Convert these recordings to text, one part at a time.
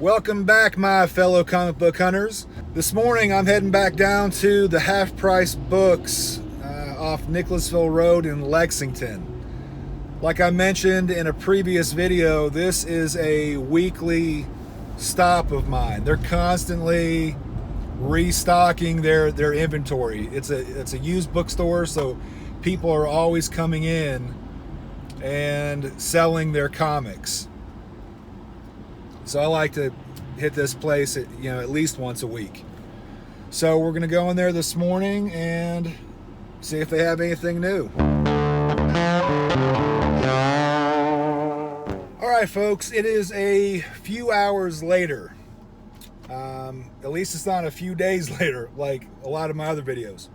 Welcome back, my fellow comic book hunters. This morning I'm heading back down to the Half Price Books off Nicholasville Rd in Lexington. Like I mentioned in a previous video, this is a weekly stop of mine. They're constantly restocking their inventory. It's a used bookstore, so people are always coming in and selling their comics. So I like to hit this place at least once a week. So we're gonna go in there this morning and see if they have anything new. All right, folks, it is a few hours later. At least it's not a few days later, like a lot of my other videos.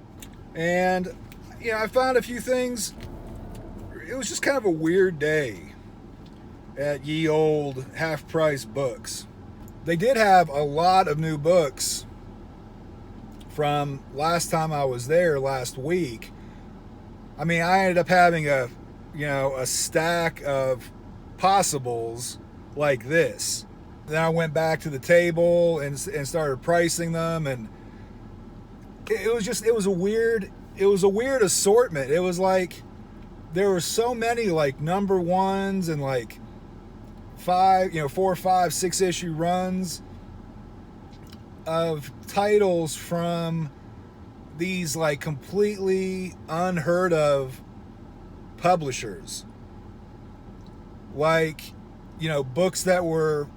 And I found a few things. It was just kind of a weird day at ye old Half Price Books. They did have a lot of new books from last time I was there last week. I mean, I ended up having a stack of possibles like this. Then I went back to the table and started pricing them, and it was a weird assortment. It was like there were so many like number ones and like 4, 5, 6 issue runs of titles from these like completely unheard of publishers. Like, books that were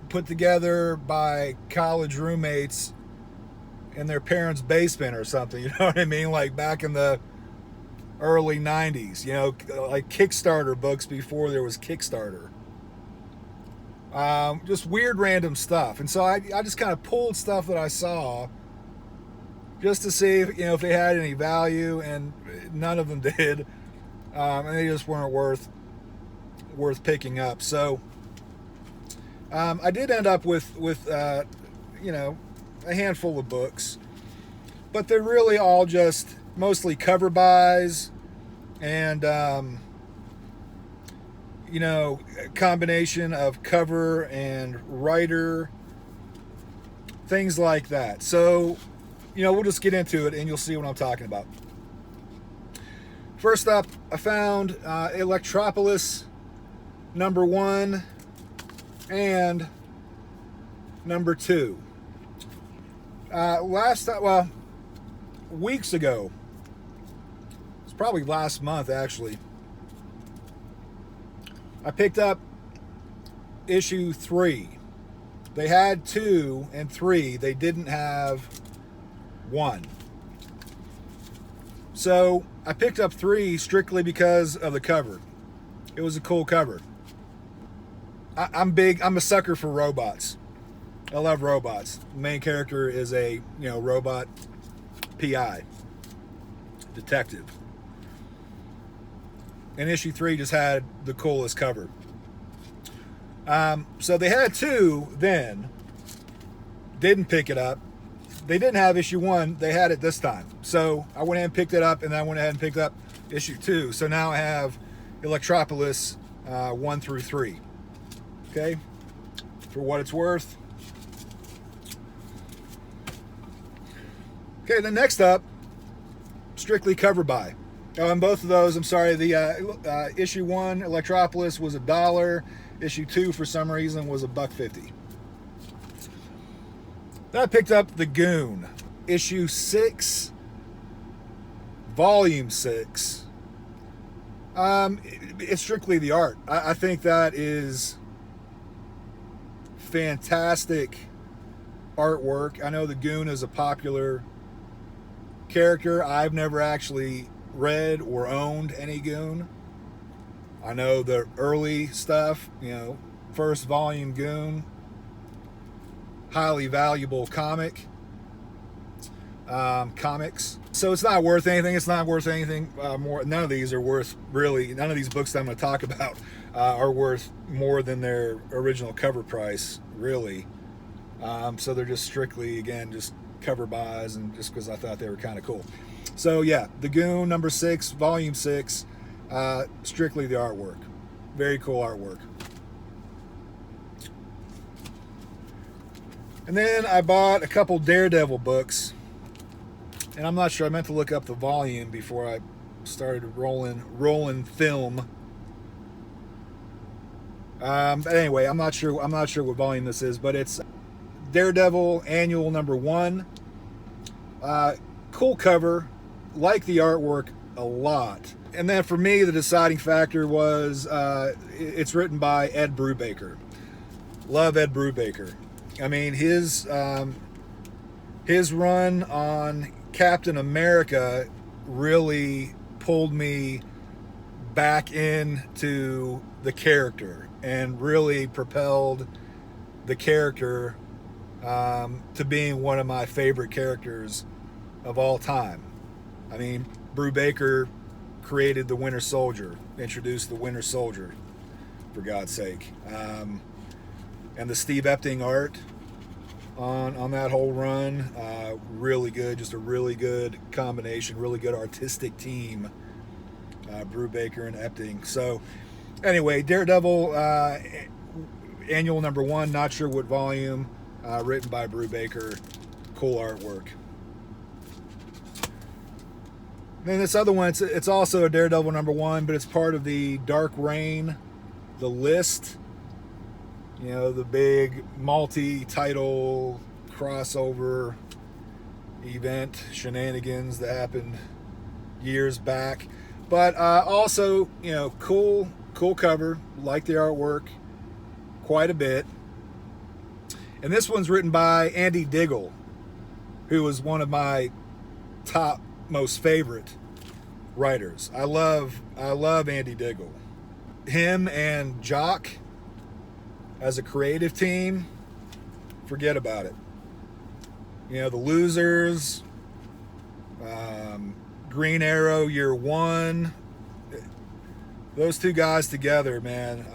put together by college roommates in their parents' basement or something, you know what I mean? Like back in the early 90s, like Kickstarter books before there was Kickstarter. Just weird random stuff. And so I just kind of pulled stuff that I saw just to see if they had any value, and none of them did. And they just weren't worth picking up. So I did end up with a handful of books, but they're really all just mostly cover buys and a combination of cover and writer, things like that. So, we'll just get into it and you'll see what I'm talking about. First up, I found Electropolis number 1 and number 2. Weeks ago, it's probably last month actually, I picked up issue 3. They had 2 and 3. They didn't have 1. So I picked up 3 strictly because of the cover. It was a cool cover. I'm a sucker for robots. I love robots. The main character is a robot PI, detective. And issue 3 just had the coolest cover. So they had 2 then. Didn't pick it up. They didn't have issue 1. They had it this time. So I went ahead and picked it up, and then I went ahead and picked up issue 2. So now I have Electropolis 1 through 3. Okay? For what it's worth. Okay, then next up, strictly cover buy. Oh, and both of those, I'm sorry, the issue 1, Electropolis, was $1. Issue 2, for some reason, was $1.50. Then I picked up The Goon, issue 6, volume 6. It's strictly the art. I think that is fantastic artwork. I know The Goon is a popular character. I've never actually read or owned any Goon. I know the early stuff, first volume Goon, highly valuable comics. So it's not worth anything. It's not worth anything more. None of these are worth none of these books that I'm going to talk about are worth more than their original cover price, really. So they're just strictly, again, just cover buys, and just because I thought they were kind of cool. So yeah, The Goon number 6, volume 6, strictly the artwork. Very cool artwork. And then I bought a couple Daredevil books, and I'm not sure, I meant to look up the volume before I started rolling film. But anyway, I'm not sure what volume this is, but it's Daredevil Annual #1. Cool cover, like the artwork a lot. And then for me, the deciding factor was it's written by Ed Brubaker. Love Ed Brubaker. I mean, his run on Captain America really pulled me back into the character and really propelled the character to being one of my favorite characters of all time. I mean, Brubaker created the Winter Soldier, introduced the Winter Soldier, for God's sake. And the Steve Epting art on that whole run, really good, just a really good combination, really good artistic team, Brubaker and Epting. So anyway, Daredevil Annual #1, not sure what volume, written by Brubaker, cool artwork. Then this other one, it's also a Daredevil #1, but it's part of the Dark Reign, the list. You know, the big multi-title crossover event shenanigans that happened years back. But also, you know, cool cover, like the artwork quite a bit. And this one's written by Andy Diggle, who was one of my top most favorite writers. I love Andy Diggle. Him and Jock as a creative team, forget about it. You know, The Losers, Green Arrow Year One, those two guys together, man,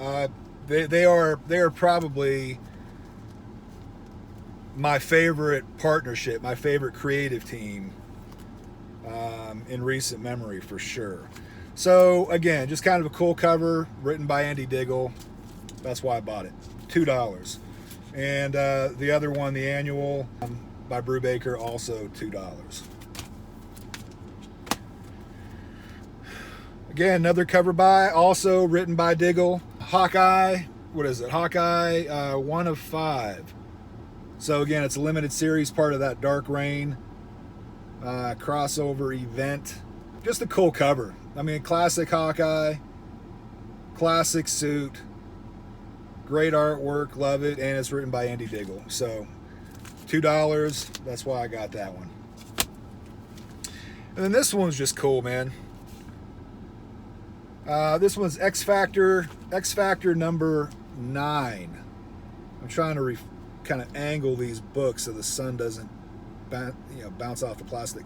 they are probably my favorite partnership, my favorite creative team in recent memory, for sure. So again, just kind of a cool cover, written by Andy Diggle. That's why I bought it. $2. And the other one, the Annual, by Brubaker, also $2. Again, another cover by, also written by Diggle. Hawkeye, what is it? Hawkeye 1 of 5. So again, it's a limited series, part of that Dark Reign crossover event. Just a cool cover. I mean, classic Hawkeye, classic suit, great artwork, love it, and it's written by Andy Diggle. So $2, that's why I got that one. And then this one's just cool, man. This one's X Factor #9. I'm trying to kind of angle these books so the sun doesn't bounce off the plastic.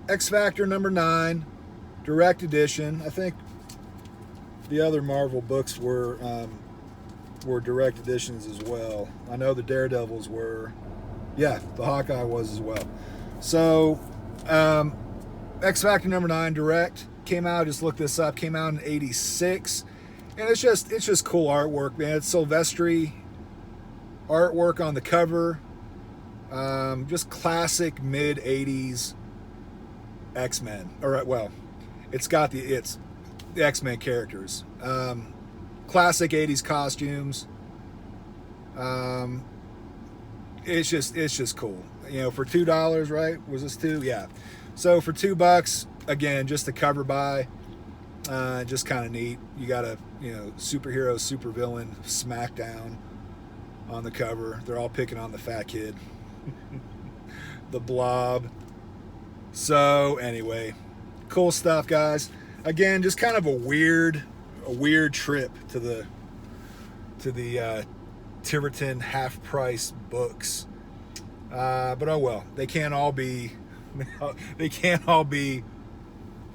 X Factor #9, direct edition. I think the other Marvel books were direct editions as well. I know the Daredevils were. Yeah, the Hawkeye was as well. So X Factor #9 direct came out. Just looked this up. Came out in '86, and it's just cool artwork, man. It's Silvestri artwork on the cover. Just classic mid '80s X-Men. All right, well, it's the X-Men characters. Classic '80s costumes. It's just cool. You know, for $2, right? Was this $2? Yeah. So for $2, again, just the cover by, just kind of neat. You got a superhero, supervillain smackdown on the cover. They're all picking on the fat kid, the Blob. So anyway, cool stuff, guys. Again, just kind of a weird trip to the Tiverton half-price books. But oh well, they can't all be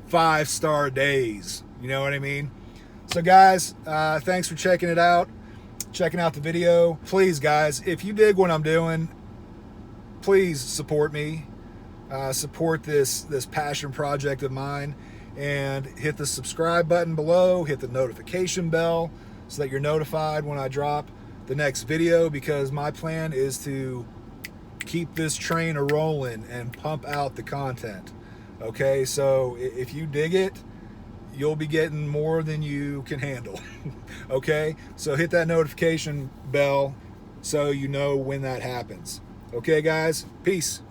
5-star days. You know what I mean? So guys, thanks for checking it out, checking out the video. Please, guys, if you dig what I'm doing, please support me. Support this passion project of mine, and hit the subscribe button below, hit the notification bell so that you're notified when I drop the next video, because my plan is to keep this train a rolling and pump out the content. Okay, so if you dig it, you'll be getting more than you can handle. Okay, so hit that notification bell so you know when that happens. Okay guys, peace.